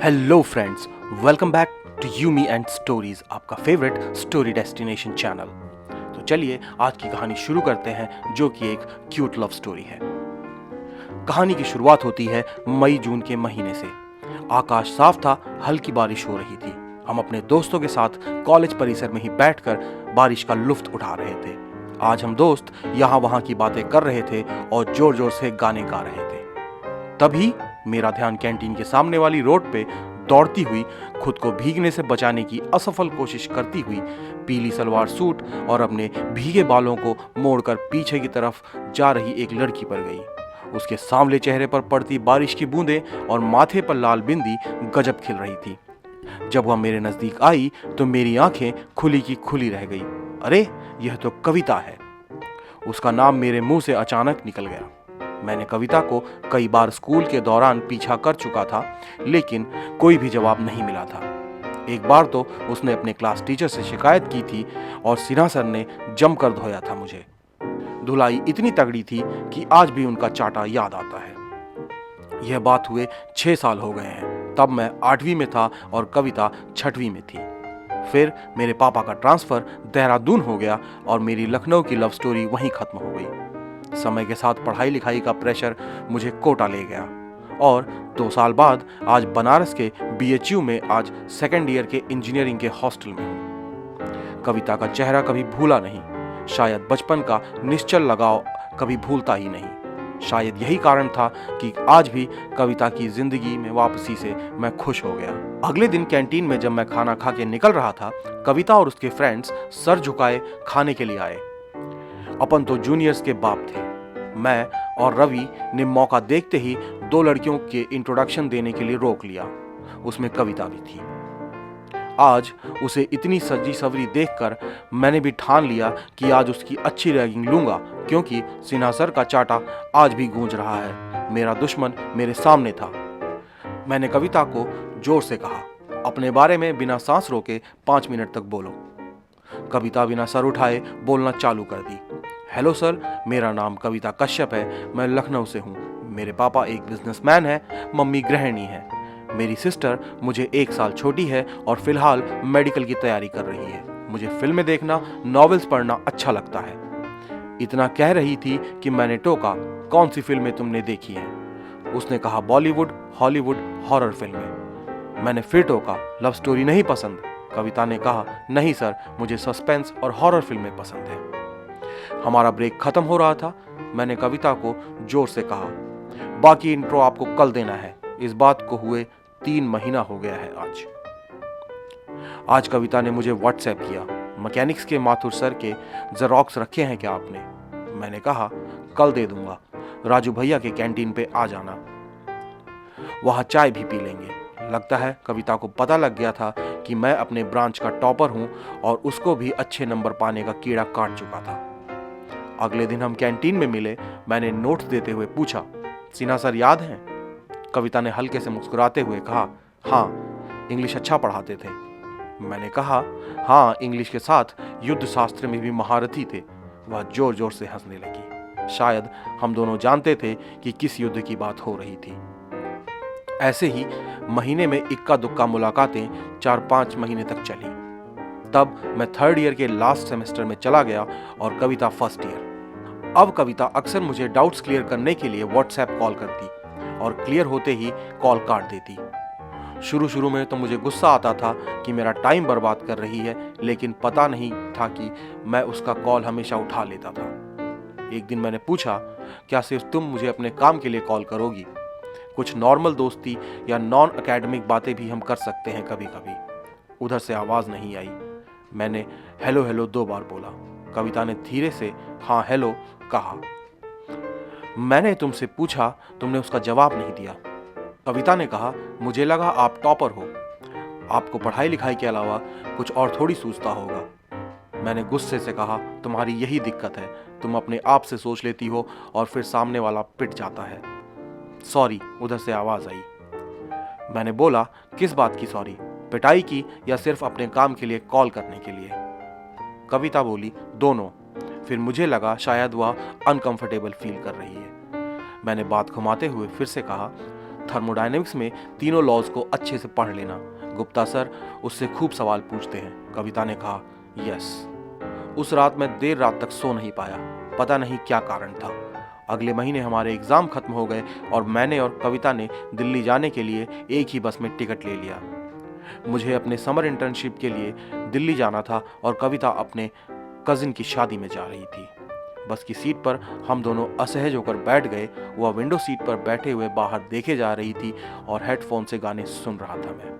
Hello friends, welcome back to you me and stories, आपका favourite story destination channel. तो चलिए आज की कहानी शुरू करते हैं, जो कि एक क्यूट लव स्टोरी है। कहानी की शुरुआत होती है मई जून के महीने से। आकाश साफ था, हल्की बारिश हो रही थी। हम अपने दोस्तों के साथ कॉलेज परिसर में ही बैठकर बारिश का लुत्फ उठा रहे थे। आज हम दोस्त यहाँ वहाँ की बातें कर रहे थे और जोर जोर से गाने गा रहे थे। तभी मेरा ध्यान कैंटीन के सामने वाली रोड पे दौड़ती हुई, खुद को भीगने से बचाने की असफल कोशिश करती हुई, पीली सलवार सूट और अपने भीगे बालों को मोड़कर पीछे की तरफ जा रही एक लड़की पर गई। उसके सांवले चेहरे पर पड़ती बारिश की बूंदें और माथे पर लाल बिंदी गजब खिल रही थी। जब वह मेरे नजदीक आई तो मेरी आंखें खुली की खुली रह गई। अरे, यह तो कविता है। उसका नाम मेरे मुंह से अचानक निकल गया। मैंने कविता को कई बार स्कूल के दौरान पीछा कर चुका था, लेकिन कोई भी जवाब नहीं मिला था। एक बार तो उसने अपने क्लास टीचर से शिकायत की थी और सिन्हा सर ने जमकर धोया था मुझे। धुलाई इतनी तगड़ी थी कि आज भी उनका चाटा याद आता है। यह बात हुए 6 साल हो गए हैं। तब मैं 8वीं में था और कविता 6वीं में थी। फिर मेरे पापा का ट्रांसफर देहरादून हो गया और मेरी लखनऊ की लव स्टोरी वहीं खत्म हो गई। समय के साथ पढ़ाई लिखाई का प्रेशर मुझे कोटा ले गया और 2 साल बाद आज बनारस के BHU में आज सेकेंड ईयर के इंजीनियरिंग के हॉस्टल में हूँ। कविता का चेहरा कभी भूला नहीं। शायद बचपन का निश्चल लगाव कभी भूलता ही नहीं। शायद यही कारण था कि आज भी कविता की जिंदगी में वापसी से मैं खुश हो गया। अगले दिन कैंटीन में जब मैं खाना खा के निकल रहा था, कविता और उसके फ्रेंड्स सर झुकाए खाने के लिए आए। अपन तो जूनियर्स के बाप थे। मैं और रवि ने मौका देखते ही 2 लड़कियों के इंट्रोडक्शन देने के लिए रोक लिया। उसमें कविता भी थी। आज उसे इतनी सजी सवरी देखकर मैंने भी ठान लिया कि आज उसकी अच्छी रैगिंग लूंगा, क्योंकि सिन्हा सर का चाटा आज भी गूंज रहा है। मेरा दुश्मन मेरे सामने था। मैंने कविता को जोर से कहा, अपने बारे में बिना सांस रोके 5 मिनट तक बोलो। कविता बिना सर उठाए बोलना चालू कर दी। हेलो सर, मेरा नाम कविता कश्यप है। मैं लखनऊ से हूँ। मेरे पापा एक बिजनेसमैन है, मम्मी गृहिणी है। मेरी सिस्टर मुझे 1 साल छोटी है और फिलहाल मेडिकल की तैयारी कर रही है। मुझे फिल्में देखना, नॉवेल्स पढ़ना अच्छा लगता है। इतना कह रही थी कि मैंने टोका, कौन सी फिल्में तुमने देखी हैं? उसने कहा बॉलीवुड, हॉलीवुड, हॉरर फिल्में। मैंने फिर टोका, लव स्टोरी नहीं पसंद? कविता ने कहा, नहीं सर, मुझे सस्पेंस और हॉरर फिल्में पसंद है। हमारा ब्रेक खत्म हो रहा था। मैंने कविता को जोर से कहा, बाकी इंट्रो आपको कल देना है। इस बात को हुए 3 महीना हो गया है आज कविता ने मुझे व्हाट्सएप किया, मैकेनिक्स के माथुर सर के जेरोक्स रखे हैं क्या आपने? मैंने कहा, कल दे दूंगा, राजू भैया के कैंटीन पे आ जाना, वहां चाय भी पी लेंगे। लगता है कविता को पता लग गया था कि मैं अपने ब्रांच का टॉपर हूं और उसको भी अच्छे नंबर पाने का कीड़ा काट चुका था। अगले दिन हम कैंटीन में मिले। मैंने नोट्स देते हुए पूछा, सिन्हा सर याद हैं? कविता ने हल्के से मुस्कुराते हुए कहा, हाँ, इंग्लिश अच्छा पढ़ाते थे। मैंने कहा, हाँ, इंग्लिश के साथ युद्ध शास्त्र में भी महारथी थे। वह जोर जोर से हंसने लगी। शायद हम दोनों जानते थे कि किस युद्ध की बात हो रही थी। ऐसे ही महीने में इक्का दुक्का मुलाकातें 4-5 महीने तक चली। तब मैं 3rd ईयर के लास्ट सेमेस्टर में चला गया और कविता 1st ईयर। अब कविता अक्सर मुझे डाउट्स क्लियर करने के लिए व्हाट्सएप कॉल करती और क्लियर होते ही कॉल काट देती। शुरू में तो मुझे गुस्सा आता था कि मेरा टाइम बर्बाद कर रही है, लेकिन पता नहीं था कि मैं उसका कॉल हमेशा उठा लेता था। एक दिन मैंने पूछा, क्या सिर्फ तुम मुझे अपने काम के लिए कॉल करोगी? कुछ नॉर्मल दोस्ती या नॉन एकेडमिक बातें भी हम कर सकते हैं कभी कभी। उधर से आवाज नहीं आई। मैंने हेलो हेलो 2 बार बोला। कविता ने धीरे से हाँ हेलो कहा। मैंने तुमसे पूछा, तुमने उसका जवाब नहीं दिया। कविता ने कहा, मुझे लगा आप टॉपर हो, आपको पढ़ाई लिखाई के अलावा कुछ और थोड़ी सूझता होगा। मैंने गुस्से से कहा, तुम्हारी यही दिक्कत है, तुम अपने आप से सोच लेती हो और फिर सामने वाला पिट जाता है। सॉरी, उधर से आवाज आई। मैंने बोला, किस बात की सॉरी? पिटाई की या सिर्फ अपने काम के लिए कॉल करने के लिए? कविता बोली, दोनों। फिर मुझे लगा शायद वह अनकंफर्टेबल फील कर रही है। मैंने बात घुमाते हुए फिर से कहा, थर्मोडायनेमिक्स में तीनों लॉज को अच्छे से पढ़ लेना। गुप्ता सर उससे खूब सवाल पूछते हैं। कविता ने कहा, यस। उस रात मैं देर रात तक सो नहीं पाया। पता नहीं क्या कारण था। अगले महीने हमारे एग्जाम खत्म हो गए और मैंने और कविता ने दिल्ली जाने के लिए एक ही बस में टिकट ले लिया। मुझे अपने समर इंटर्नशिप के लिए दिल्ली जाना था और कविता अपने कजिन की शादी में जा रही थी। बस की सीट पर हम दोनों असहज होकर बैठ गए। वह विंडो सीट पर बैठे हुए बाहर देखे जा रही थी और हेडफोन से गाने सुन रहा था मैं।